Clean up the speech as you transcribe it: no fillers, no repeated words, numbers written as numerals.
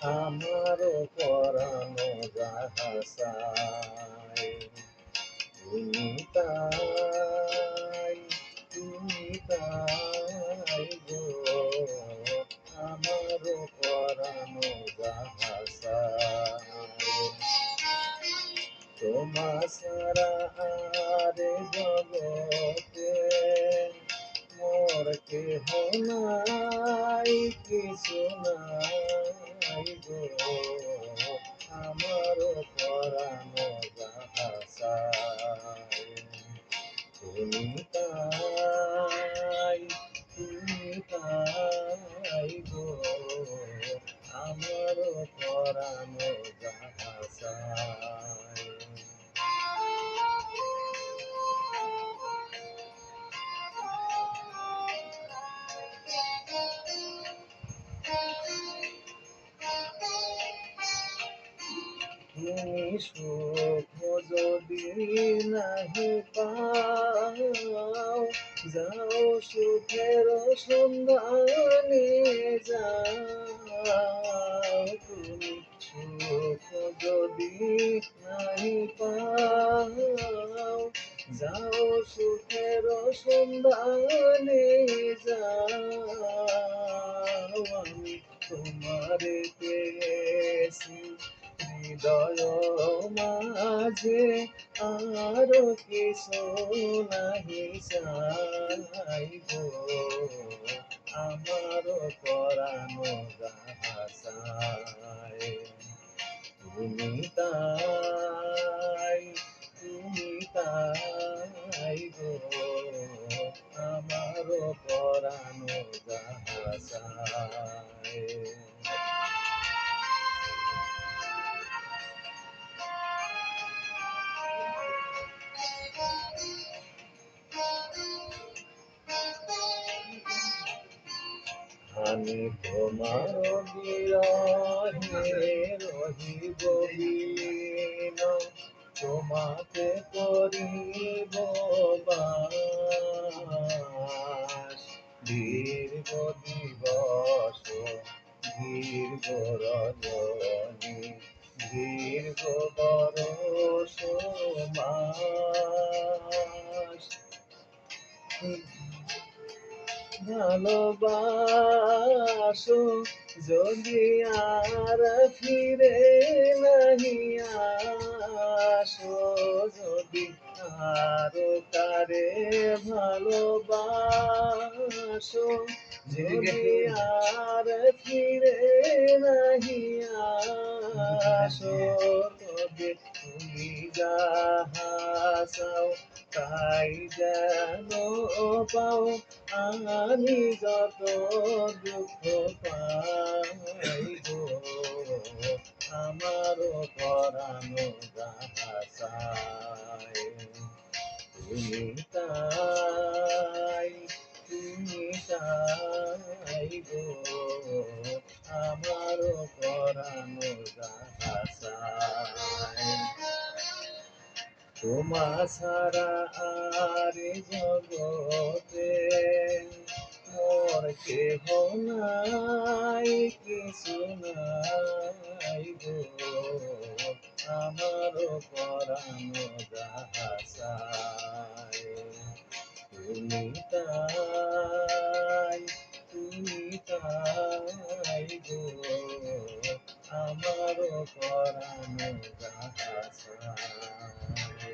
আমারও পরানো যাহা চায়, তুমি তাই, তুমি তাই গো, আমারও পরানো যাহা চায়। তোমা ছাড়া আর জগতে মোর কেহ নাই, কিছু নাই গো, আমার পরানো যাহা চায়। তুমি তাই, তুমি তাই গো, আমার পরানো যাহা চায়। তুমি সুখ যদি নাহি পাও, যাও সুখের সন্ধানে যাও। তুমি সুখ যদি নাহি পাও, যাও সুখের সন্ধানে যাও। আমি তোমারে পেয়েছি হৃদয় মাঝে, আরো কিছু নাহি চাই গো, আমার পরানো যাহা চায়। তুমি তাই, তুমি তাই গো, আমার পরানো যাহা চায়। আমি তোমার বিরহে রহিব বিলীন, তোমাকে করিব বাস। দীর্ঘ দিবস, দীর্ঘ রজনী, দীর্ঘ বরষ মাস। ভালোবাসো যদি আর ফিরে নাহি আসো, যদি আরো কারে ভালোবাসো, যদি আর ফিরে নাহি আসো, তবে তুমি যাহা চাও তাই যেন পাও। আমি যত দুঃখ পাই গো, আমার পরানো যাহা চায়। তুমি তাই, তুমি তাই গো, আমার পরানো যাহা চায়। তোমা ছাড়া আর জগতে মোর কেহ নাই, কিছু নাই গো, আমার পরানো যাহা চায়। তুমি তাই, তুমি তাই গো, আমার পরানো যাহা চায়।